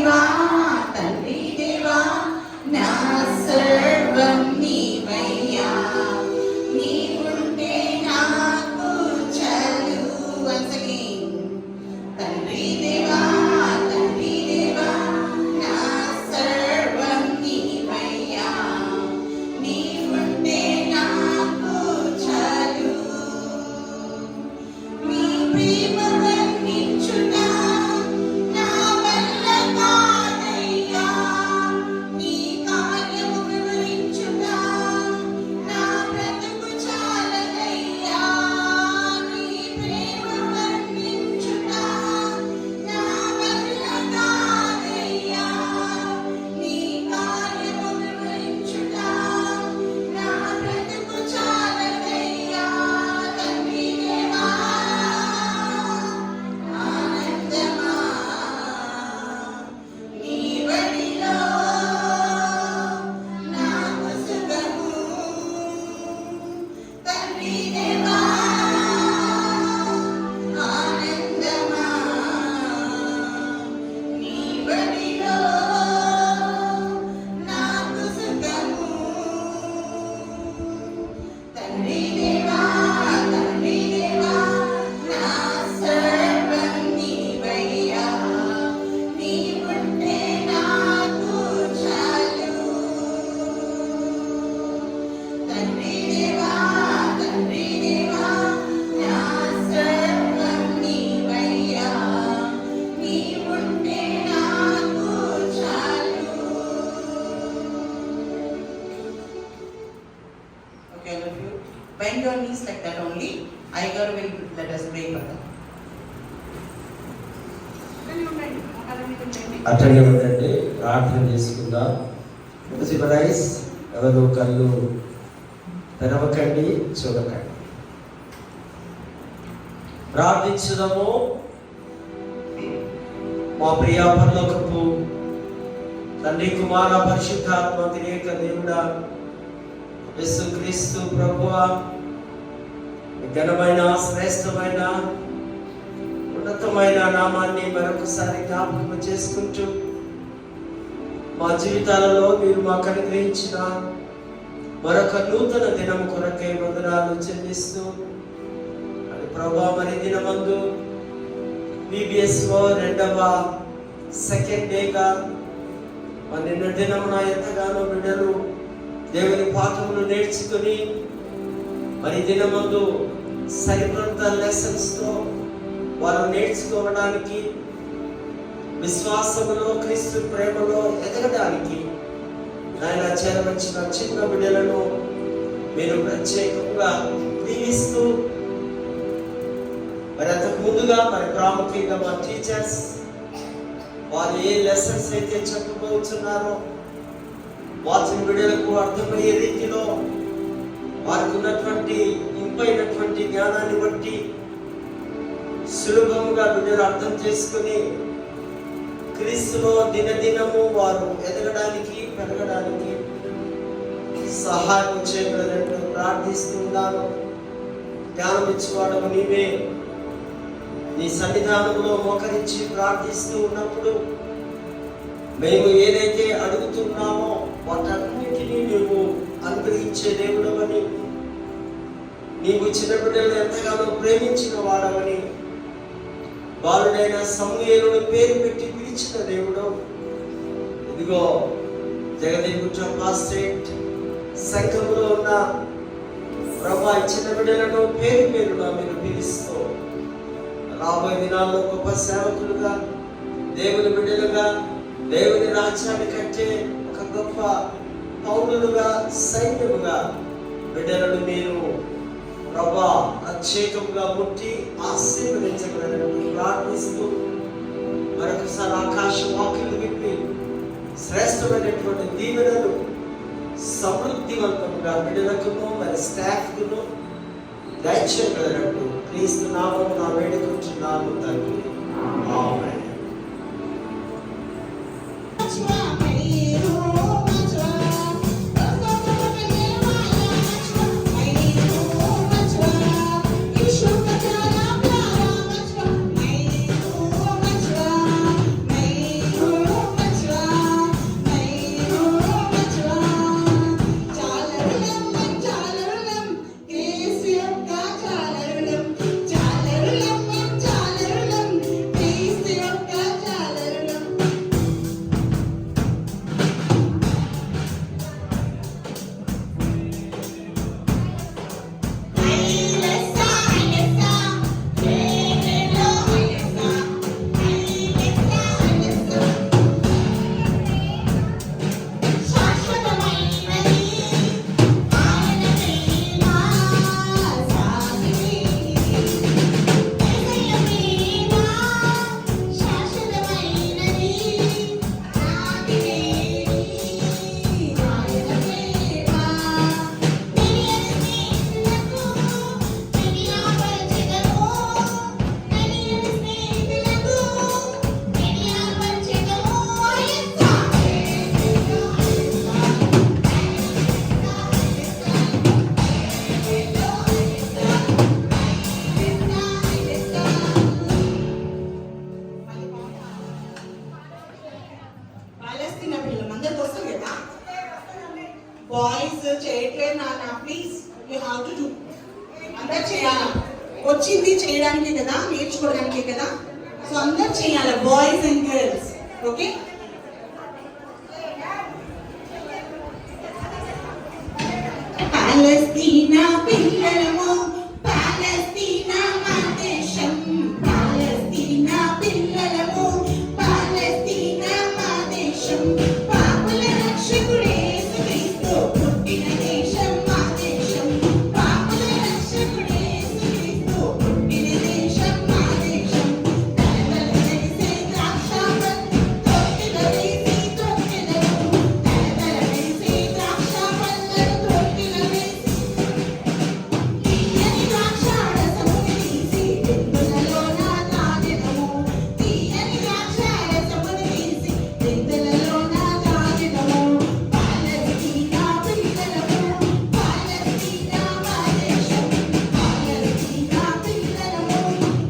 దేవా తండ్రి దేవా నా సర్వం నీవయ్యా నీవుంటే నాకు చాలు. once again తండ్రి దేవా తండ్రి దేవా నా సర్వం నీవయ్యా నీవుంటే నాకు చాలు. నీ ప్రేమ వర్ణించునా నా వల్ల కాదయ్యా నీ కార్యము వివరించునా నా బ్రతుకు చాలదయ్యా. నీ ప్రేమ వర్ణించునా నా వల్ల కాదయ్యా నీ కార్యము వివరించునా నా బ్రతుకు చాలదయ్యా. తండ్రి దేవా ఆనందమా నీ వడిలో నాకు సుఖము. తండ్రి దేవా ఆనందమా నీ వడిలో నాకు సుఖము. తండ్రి దేవా తండ్రి దేవా నా సర్వం నీవయ్యా నీవుంటే నాకు చాలు. తండ్రి దేవా తండ్రి దేవా నా సర్వం నీవయ్యా నీవుంటే నాకు చాలు. Okay, all of you, bend your knees like that only. Iyer will let us pray for them. అట్టనే ఉండండి, ప్రార్థన చేసుకుందాం. రైస్ ఎవరు కళ్ళు తెరవకండి, చూడకండి. ప్రార్థించుదాము. మా ప్రియ పరలోకపు తండ్రి కుమార పరిశుద్ధాత్మ త్రియేక దేవుడా యేసుక్రీస్తు ప్రభువా ఘనమైన శ్రేష్టమైన ఉన్నతమైన నామాన్ని మరొకసారి జ్ఞాపకం చేసుకుంటూ మా జీవితాలలో మీరు మాకు అనుగ్రహించిన మరొక నూతన దినం కొరకై వందనాలు చెల్లిస్తూ అది ప్రభా మరి దినమందు BBSO రెండవ సెకండ్ డేగా మరి నిన్న దినమున ఎంతగానో బిడ్డలు దేవుని పాఠములు నేర్చుకుని మరి దినమందు సరికొత్త లెసన్స్ తో వారు నేర్చుకోవడానికి విశ్వాసములో క్రీస్తు ప్రేమలో ఎదగడానికి ఆయన చేరవచ్చిన చిన్న బిడ్డలను మీరు ప్రత్యేకంగా దీవిస్తూ మరి అంతకు ముందుగా మరి ప్రాముఖ్యంగా మా టీచర్స్ వారు ఏ లెసన్స్ అయితే చెప్పబోతున్నారో వాటిని బిడ్డలకు అర్థమయ్యే రీతిలో వారికి ఉన్నటువంటి ఇంపైనటువంటి జ్ఞానాన్ని బట్టి సులభంగా బిడ్డలు అర్థం చేసుకుని క్రీస్తులో దినదినము వారు ఎదగడానికి పెరగడానికి సహాయం చేయగలరంటూ ప్రార్థిస్తున్నాను. జ్ఞానం ఇచ్చేవాడము నీవే. నీ సన్నిధానంలో మోకరించి ప్రార్థిస్తూ ఉన్నప్పుడు మేము ఏదైతే అడుగుతున్నామో వాటన్నిటినీ నువ్వు అనుగ్రహించే దేవుడవని, నీవు చిన్న బిడ్డలను ఎంతగానో ప్రేమించిన వాడవని, బాలుడైన సమూయేలును పేరు పెట్టి పిలిచిన దేవుడు. ఇదిగో జగదేగుట్ట పాస్టేట్ సంఘంలో ఉన్న ప్రభా చిన్న బిడ్డలను పేరు పేరుగా మీరు పిలుస్తూ రాబోయే దినాల్లో గొప్ప సేవకులుగా, దేవుని బిడ్డలుగా, దేవుని రాజ్యాన్ని కట్టే ఒక గొప్ప పౌరులుగా, సైన్యముగా బిడ్డలను మీరు ప్రభా ప్రత్యేకంగా ముట్టి ఆశీర్వదించగలరని ప్రార్థిస్తూ మరొకసారి ఆకాశ వాక్యులు విప్పి శ్రేష్టమైనటువంటి దీవెనలు సమృద్ధివంతంగా బిడ్డలకును మరి స్టాఫ్కును దయచేయగలరట్టు క్రీస్తు నామమున వేడుకుంటున్నాము తండ్రి. ఆమేన్. నాన్న please you have to do. అందరు చేయాలా? వచ్చింది చేయడానికి కదా, నేర్చుకోవడానికే కదా. సో అందరు చేయాలి, బాయ్స్ అండ్ గర్ల్స్. ఓకే, పాలస్తీనా పిల్లలము, పాలస్తీనా మా దేశం. పాలస్తీనా పిల్లలము, పాలస్తీనా మా దేశం. పాపుల రక్షకుడే యేసుక్రీస్తు పుట్టిన దేశం మా దేశం. పాపుల రక్షకుడే యేసుక్రీస్తు పుట్టిన దేశం మా దేశం. తలతల మెరిసే ద్రాక్షావల్లి తొట్టిలో వేసి తొట్టెదము. తలతల మెరిసే ద్రాక్షావల్లులను తొట్టిలో వేసి తీయని ద్రాక్షారసమును తీసి బిందులలోన తాగెదము. తీయని ద్రాక్షారసమును తీసి బిందులలోన తాగెదము. పాలస్తీనా పిల్లలము, పాలస్తీనా మా దేశం. పాలస్తీనా పిల్లలము,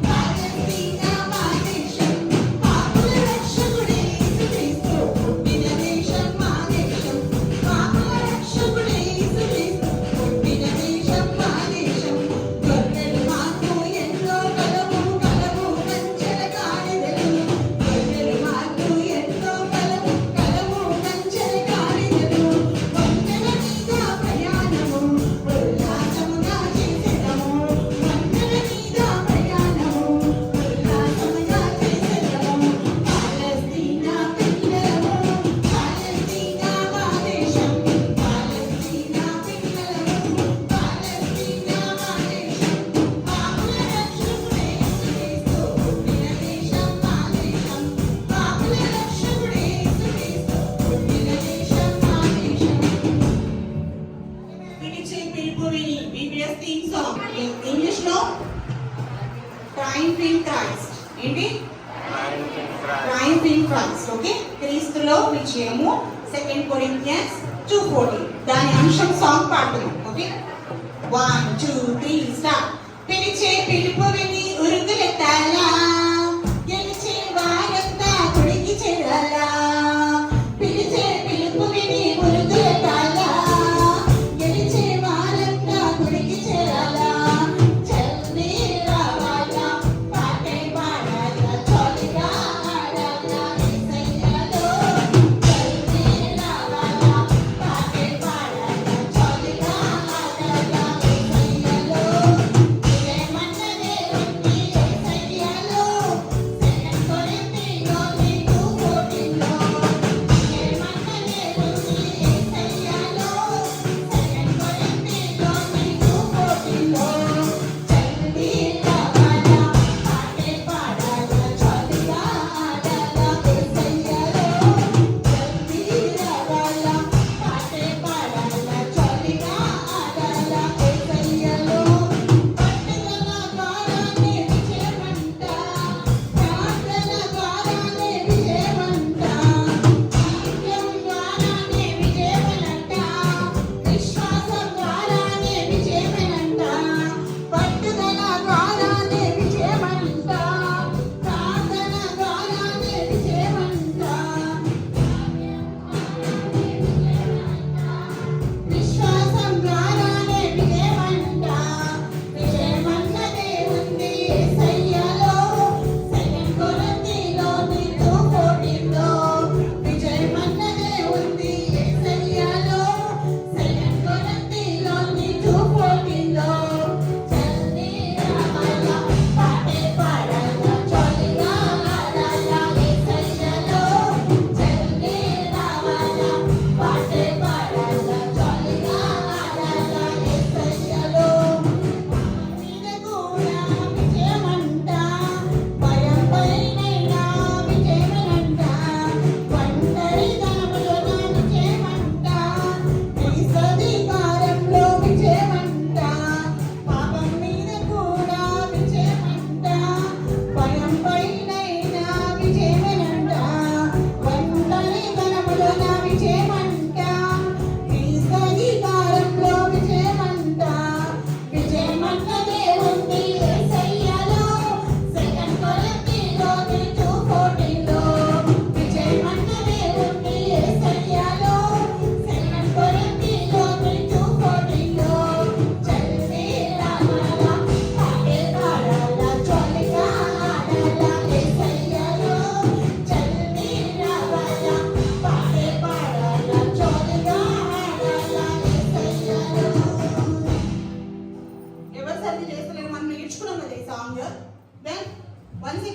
పాలస్తీనా మా దేశం. పాపుల రక్షకుడే యేసుక్రీస్తు పుట్టిన దేశం మా దేశం. పాపుల రక్షకుడే యేసుక్రీస్తు పుట్టిన దేశం మా దేశం. గొర్రెలు మాకు ఎన్నో కలవు కలవు కంచెల కాడిదెలు. గొర్రెలు మాకు ఎన్నో కలవు కలవు కంచెల కాడిదెలు. వందల మీద ప్రయాణము ఉల్లాసముగా చేసెదము. వందల మీద ప్రయాణము ఉల్లాసముగా చేసెదము. పాలస్తీనా పిల్లలము, పాలస్తీనా మా దేశం. పాలస్తీనా పిల్లలము, పాలస్తీనా మా దేశం. పాపుల రక్షకుడే యేసుక్రీస్తు పుట్టిన దేశం మా దేశం. పాపుల రక్షకుడే యేసుక్రీస్తు పుట్టిన దేశం మా దేశం. పిలిచే పిలుపు విని VBS థీమ్ సాంగ్ ఇంగ్లీష్ లో ట్రయంఫ్ ఇన్ క్రైస్ట్. ఏంటి? Triumph in Christ. ఓకే, క్రీస్తులో విజయము. 2 Corinthians 2:14 దాని అంశం సాంగ్ పాడుతున్నాం. Okay, 1 2 3 start. పిలిచే పిలుపు విని ఉరుకులెత్తాలా, గెలిచే వారంతా గుడికి చేరాలా. పిలిచే పిలుపు విని ఉరుకులెత్తాలా, గెలిచే వారంతా గుడికి చేరాలా. చల్లి రావాలా, పాటే పాడాలా, చోలిగా ఆడాలా యేసయ్యలో. చల్లి రావాలా, పాటే పాడాలా, చోలిగా ఆడాలా యేసయ్యలో. ఇదేమన్నదే ఉంది యేసయ్యలో.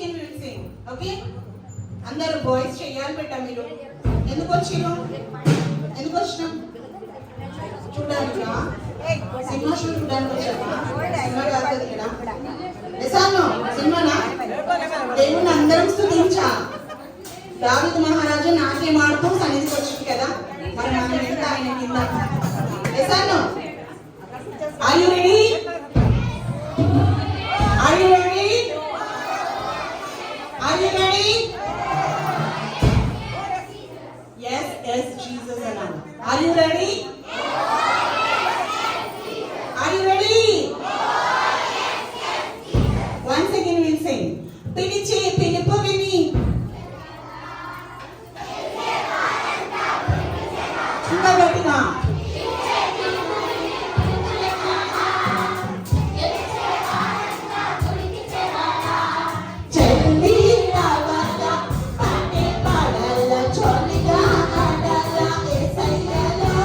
Again will sing. ఓకే, అందరూ బాయ్స్ చెయ్యాలి పెట్టా. మీరు ఎందుకు వచ్చినాం? ఎందుకు వచ్చినాం? చూడడానికా? సినిమా షూ చూడడానికి వచ్చామా? సినిమా కాదు ఇక్కడ. ఎసాను సినిమానా? దేవుని అందరం స్తుతించా. దావీదు మహారాజు నాట్యం ఆడుతూ సన్నిధికి వచ్చింది కదా, మరి మనం ఎంత ఆయన కింద. ఎసాను, are you ready? Are you ready? Are you ready? Yes, yes, Jesus and Are you ready? Are you ready? Once again we'll sing. పిలిచే పిలుపు విని ఇంకా గట్టిగా. చెల్లి రావాలా, పాటే పాడాలా, చోలిగా ఆడాలా యేసయ్యలో.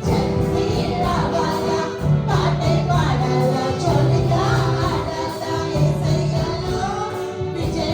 చెల్లి రావాలా, పాటే పాడాలా, చోలిగా ఆడాలా యేసయ్యలో. విజయ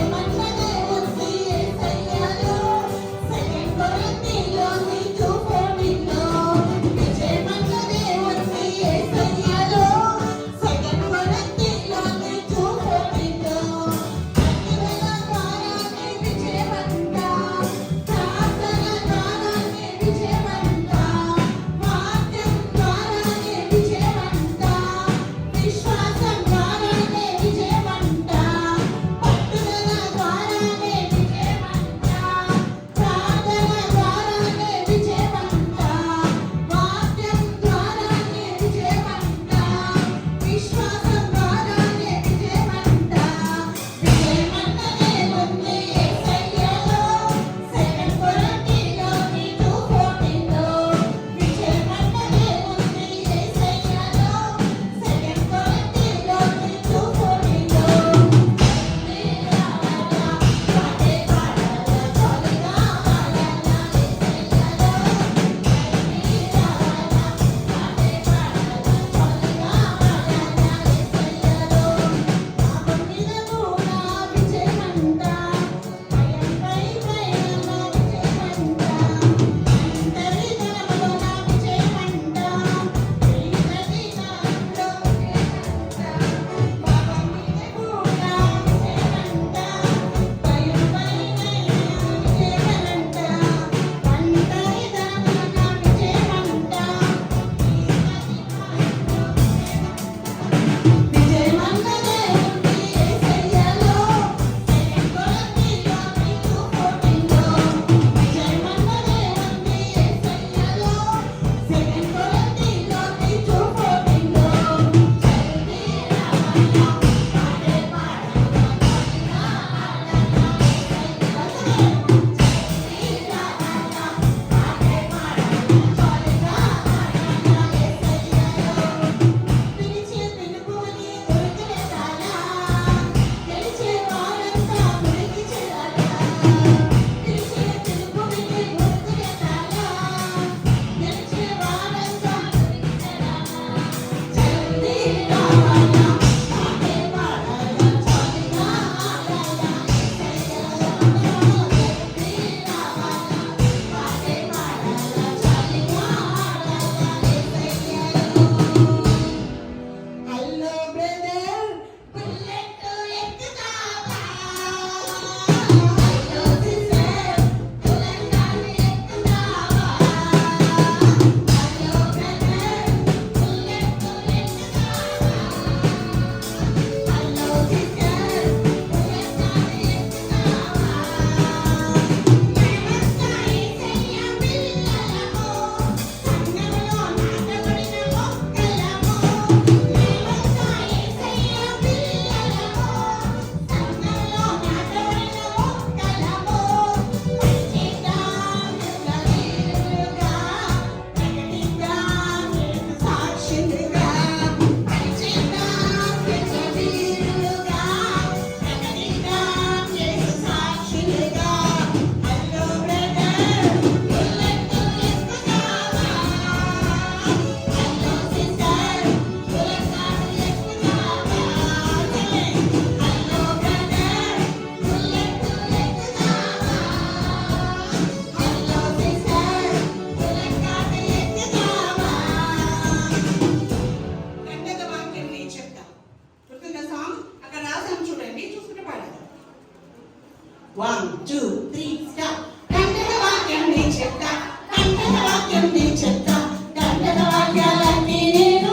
1, 2, 3, start. కంటక వాక్యం నీ చెప్తా, కంటక వాక్యం నీ చెప్తా, కంటక వాక్యాలన్నీ నేను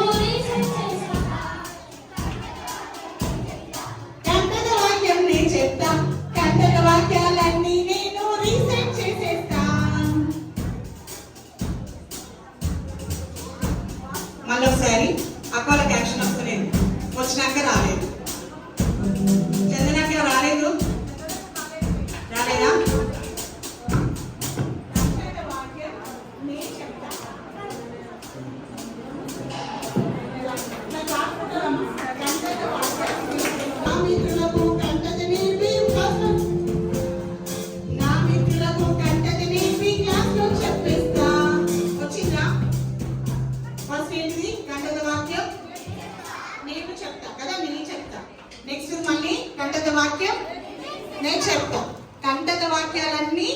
కంటక వాక్యం నీ చెప్తా, కంటక వాక్యాలన్నీ నేను రీసెట్ చేసేస్తా. మళ్ళొకసారి అక్కలకి యాక్షన్ వస్తుంది, వచ్చినాక రాలేదు, చందనాక రాలేదు, రాలేదా? నా మిత్రులకు కంటక నేర్పి క్లాస్లో చెప్పిస్తా. వచ్చిందా? ఫస్ట్ ఏంటిది? కంటక వాక్యం నేను చెప్తా కదా, నేను చెప్తా. నెక్స్ట్ మళ్ళీ కంటక వాక్యం నేను చెప్తా. కంటక వాక్యాలన్నీ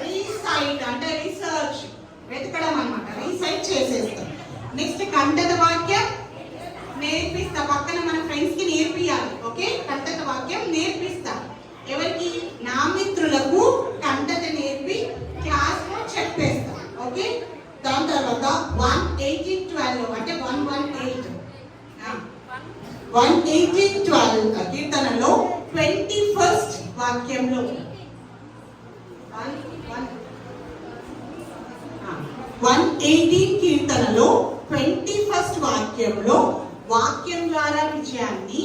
రీసైట్ అంటే రీసెర్చ్, వెతకడం అన్నమాట. రీసైట్ చేసేస్తాం. నెక్స్ట్ కంటక వాక్యం నేర్పిస్తా. పక్కన మన ఫ్రెండ్స్ కి నేర్పియాలి. ఓకే, కంటక వాక్యం నేర్పిస్తా. ఎవరికి? నా మిత్రులకు కంటక నేర్పి క్లాస్ లో చెప్పేస్తా. ఓకే, దాని తర్వాత 1:18:12 అంటే 1:18 1:18:12 కీర్తనలో 21st వాక్యంలో 1:18 కీర్తనలో 21st వాక్యంలో వాక్యం ద్వారా విజయాన్ని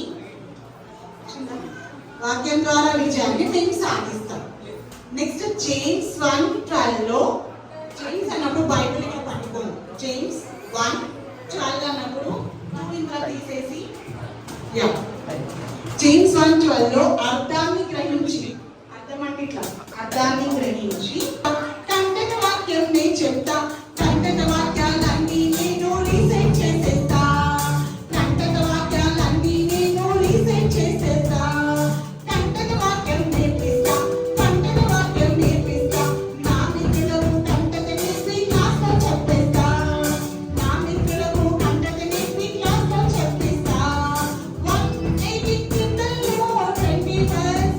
మేము సాధిస్తాం. నెక్స్ట్ జేమ్స్ 1:12 లో, జేమ్స్ అన్నప్పుడు బైబిల్ ఇక్కడ పట్టుకోండి. జేమ్స్ 1:12 అన్నప్పుడు ఇంట్లో తీసేసి జేమ్స్ 1:12 లో అర్థాన్ని గ్రహించి, అర్థం అంటే ఇట్లా, అర్థాన్ని గ్రహించి కంటక వాక్యం నేను చెప్తా, కంటక వాక్యాలన్నీ నేను రీసెట్ చేసేస్తా, కంటక వాక్యాలన్నీ నేను రీసెట్ చేసేస్తా, కంటక వాక్యం నేర్పిస్తా, కంటక వాక్యం నేర్పిస్తా, నా మిత్రులకు కంటక నేర్పి క్లాస్లో చెప్పేస్తా, నా మిత్రులకు కంటక నేర్పి క్లాస్లో చెప్పేస్తా. 1:18 కీర్తనలో 21st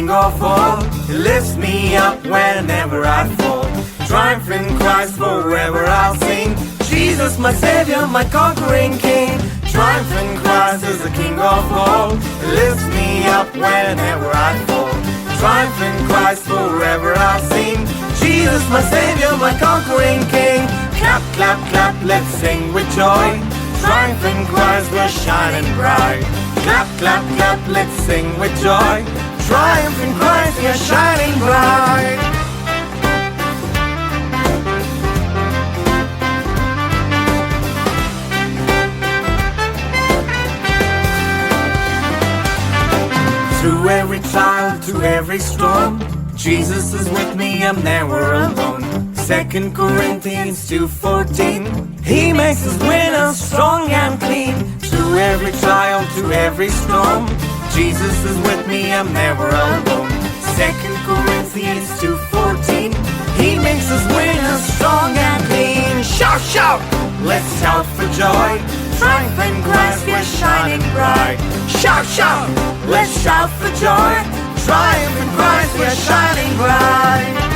King of all. He lifts me up whenever I fall. Triumph in Christ forever I'll sing. Jesus my Savior, my conquering King. Triumph in Christ is the King of all. He lifts me up whenever I fall. Triumph in Christ forever I'll sing. Jesus my Savior, my conquering King. Clap, clap, clap, let's sing with joy. Triumph in Christ, we're shining bright. Clap, clap, clap, let's sing with joy. Triumph in Christ, we're shining bright. Through every trial, through every storm, Jesus is with me, I'm never alone. 2 Corinthians 2:14, He makes us winners strong and clean. Through every trial, through every storm, Jesus is with me, I'm never alone. 2 Corinthians 2:14, He makes us winners strong and clean. Shout, shout, let's shout for joy. Triumph in Christ, we're shining bright. Shout, shout, let's shout for joy. Triumph in Christ, we're shining bright.